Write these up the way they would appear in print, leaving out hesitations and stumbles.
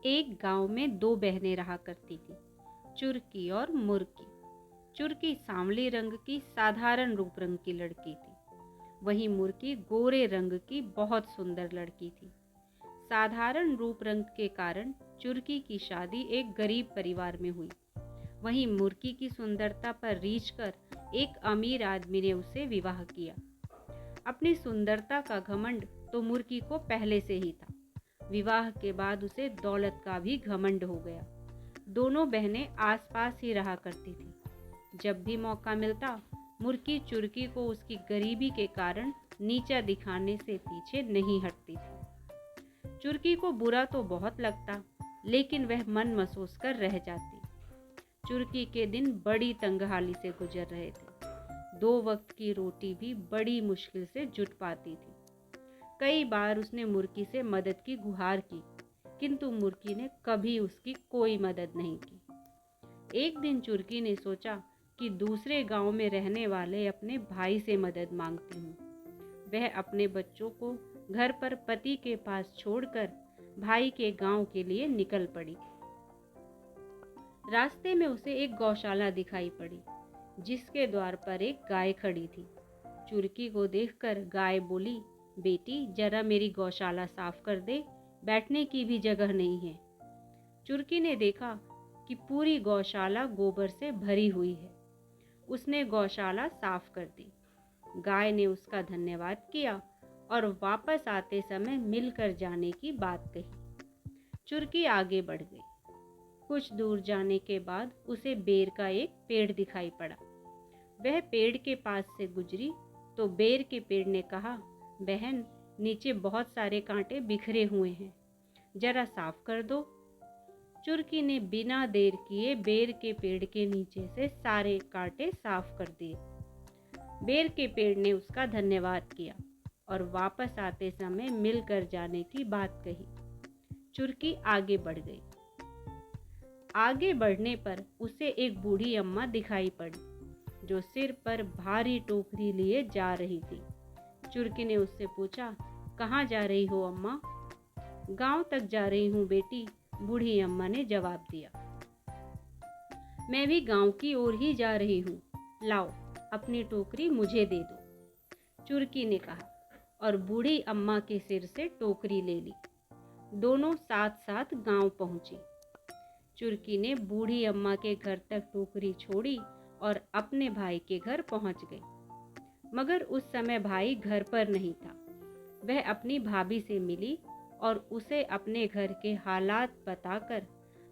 एक गांव में दो बहनें रहा करती थी, चुरकी और मुर्की। चुरकी सांवले रंग की साधारण रूप रंग की लड़की थी, वहीं मुर्की गोरे रंग की बहुत सुंदर लड़की थी। साधारण रूप रंग के कारण चुरकी की शादी एक गरीब परिवार में हुई। वहीं मुर्की की सुंदरता पर रीझ कर एक अमीर आदमी ने उसे विवाह किया। अपनी सुंदरता का घमंड तो मुर्की को पहले से ही था। विवाह के बाद उसे दौलत का भी घमंड हो गया। दोनों बहनें आसपास ही रहा करती थी। जब भी मौका मिलता, मुर्की चुरकी को उसकी गरीबी के कारण नीचा दिखाने से पीछे नहीं हटती थी। चुरकी को बुरा तो बहुत लगता, लेकिन वह मन महसूस कर रह जाती। चुरकी के दिन बड़ी तंगहाली से गुजर रहे थे। 2 वक्त की रोटी भी बड़ी मुश्किल से जुट पाती थी। कई बार उसने मुर्की से मदद की गुहार की, किंतु मुर्की ने कभी उसकी कोई मदद नहीं की। एक दिन चुरकी ने सोचा कि दूसरे गांव में रहने वाले अपने भाई से मदद मांगती हूँ। वह अपने बच्चों को घर पर पति के पास छोड़कर भाई के गांव के लिए निकल पड़ी। रास्ते में उसे एक गौशाला दिखाई पड़ी, जिसके द्वार पर एक गाय खड़ी थी। चुरकी को देखकर गाय बोली, बेटी जरा मेरी गौशाला साफ कर दे, बैठने की भी जगह नहीं है। चुरकी ने देखा कि पूरी गौशाला गोबर से भरी हुई है। उसने गौशाला साफ कर दी। गाय ने उसका धन्यवाद किया और वापस आते समय मिलकर जाने की बात कही। चुरकी आगे बढ़ गई। कुछ दूर जाने के बाद उसे बेर का एक पेड़ दिखाई पड़ा। वह पेड़ के पास से गुजरी तो बेर के पेड़ ने कहा, बहन नीचे बहुत सारे कांटे बिखरे हुए हैं, जरा साफ कर दो। चुरकी ने बिना देर किए बेर के पेड़ के नीचे से सारे कांटे साफ कर दिए। बेर के पेड़ ने उसका धन्यवाद किया और वापस आते समय मिलकर जाने की बात कही। चुरकी आगे बढ़ गई। आगे बढ़ने पर उसे एक बूढ़ी अम्मा दिखाई पड़ी, जो सिर पर भारी टोकरी लिए जा रही थी। चुरकी ने उससे पूछा, कहाँ जा रही हो अम्मा? गांव तक जा रही हूँ बेटी, बूढ़ी अम्मा ने जवाब दिया। मैं भी गांव की ओर ही जा रही हूँ, लाओ अपनी टोकरी मुझे दे दो, चुरकी ने कहा और बूढ़ी अम्मा के सिर से टोकरी ले ली। दोनों साथ साथ गांव पहुंची। चुरकी ने बूढ़ी अम्मा के घर तक टोकरी छोड़ी और अपने भाई के घर पहुंच गई। मगर उस समय भाई घर पर नहीं था। वह अपनी भाभी से मिली और उसे अपने घर के हालात बताकर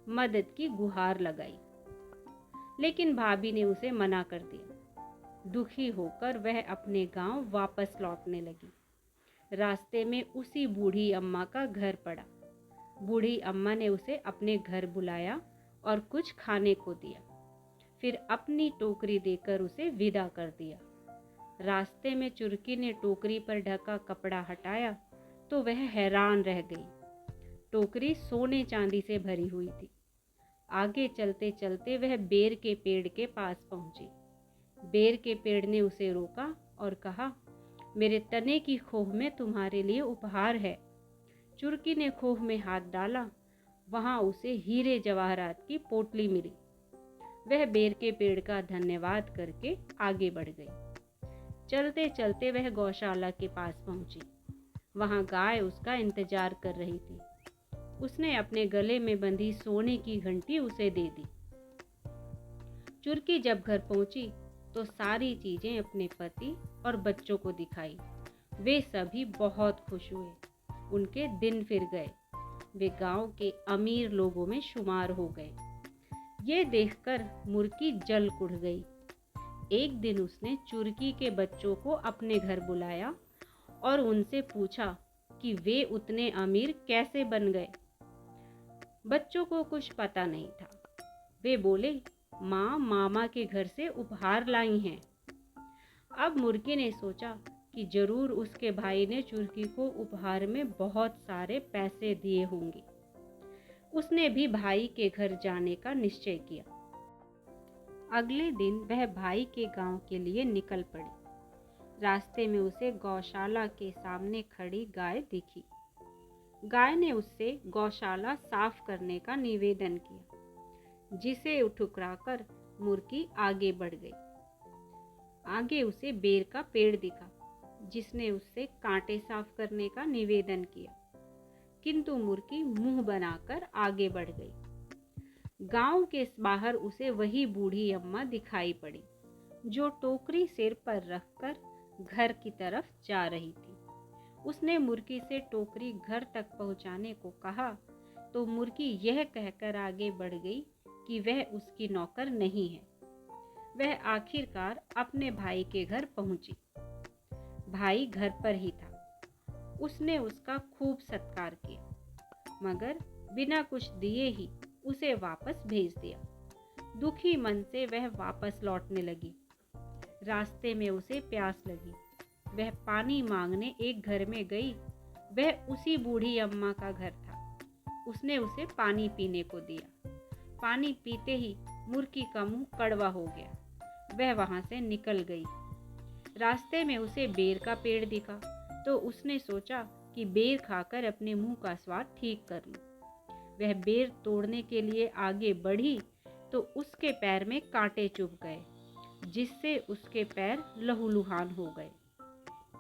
मदद की गुहार लगाई, लेकिन भाभी ने उसे मना कर दिया। दुखी होकर वह अपने गांव वापस लौटने लगी। रास्ते में उसी बूढ़ी अम्मा का घर पड़ा। बूढ़ी अम्मा ने उसे अपने घर बुलाया और कुछ खाने को दिया, फिर अपनी टोकरी देकर उसे विदा कर दिया। रास्ते में चुरकी ने टोकरी पर ढका कपड़ा हटाया तो वह हैरान रह गई। टोकरी सोने चांदी से भरी हुई थी। आगे चलते चलते वह बेर के पेड़ के पास पहुंची। बेर के पेड़ ने उसे रोका और कहा, मेरे तने की खोह में तुम्हारे लिए उपहार है। चुरकी ने खोह में हाथ डाला, वहां उसे हीरे जवाहरात की पोटली मिली। वह बेर के पेड़ का धन्यवाद करके आगे बढ़ गई। चलते चलते वह गौशाला के पास पहुंची। वहां गाय उसका इंतजार कर रही थी। उसने अपने गले में बंधी सोने की घंटी उसे दे दी। चुरकी जब घर पहुंची तो सारी चीजें अपने पति और बच्चों को दिखाई। वे सभी बहुत खुश हुए। उनके दिन फिर गए। वे गांव के अमीर लोगों में शुमार हो गए। ये देखकर मुर्की जल कुढ़ गई। एक दिन उसने चुरकी के बच्चों को अपने घर बुलाया और उनसे पूछा कि वे उतने अमीर कैसे बन गए। बच्चों को कुछ पता नहीं था। वे बोले, माँ मामा के घर से उपहार लाई हैं। अब मुर्गी ने सोचा कि जरूर उसके भाई ने चुरकी को उपहार में बहुत सारे पैसे दिए होंगे। उसने भी भाई के घर जाने का निश्चय किया। अगले दिन वह भाई के गांव के लिए निकल पड़ी। रास्ते में उसे गौशाला के सामने खड़ी गाय दिखी। गाय ने उससे गौशाला साफ करने का निवेदन किया, जिसे ठुकराकर मुर्गी आगे बढ़ गई। आगे उसे बेर का पेड़ दिखा, जिसने उससे कांटे साफ करने का निवेदन किया, किंतु मुर्गी मुंह बनाकर आगे बढ़ गई। गांव के बाहर उसे वही बूढ़ी अम्मा दिखाई पड़ी, जो टोकरी सिर पर रखकर घर की तरफ जा रही थी। उसने मुर्गी से टोकरी घर तक पहुंचाने को कहा, तो मुर्गी यह कहकर आगे बढ़ गई कि वह उसकी नौकर नहीं है। वह आखिरकार अपने भाई के घर पहुंची। भाई घर पर ही था। उसने उसका खूब सत्कार किया, मगर बिना कुछ दिए ही उसे वापस भेज दिया। दुखी मन से वह वापस लौटने लगी। रास्ते में उसे प्यास लगी। वह पानी मांगने एक घर में गई। वह उसी बूढ़ी अम्मा का घर था। उसने उसे पानी पीने को दिया। पानी पीते ही मुर्गी का मुंह कड़वा हो गया। वह वहां से निकल गई। रास्ते में उसे बेर का पेड़ दिखा, तो उसने सोचा कि बेर खाकर अपने मुंह का स्वाद ठीक कर लूं। वह बेर तोड़ने के लिए आगे बढ़ी, तो उसके पैर में कांटे चुभ गए, जिससे उसके पैर लहूलुहान हो गए।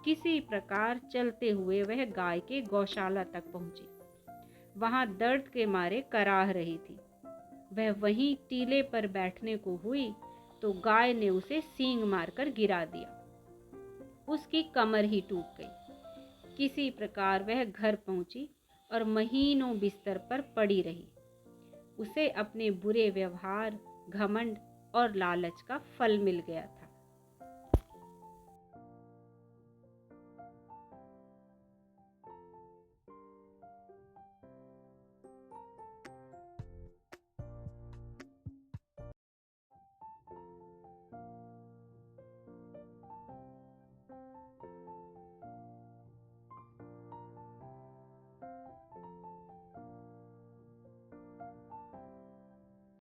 किसी प्रकार चलते हुए वह गाय के गौशाला तक पहुंची। वहां दर्द के मारे कराह रही थी। वह वहीं टीले पर बैठने को हुई, तो गाय ने उसे सींग मारकर गिरा दिया। उसकी कमर ही टूट गई। किसी प्रकार वह घर पहुंची और महीनों बिस्तर पर पड़ी रही। उसे अपने बुरे व्यवहार, घमंड और लालच का फल मिल गया था।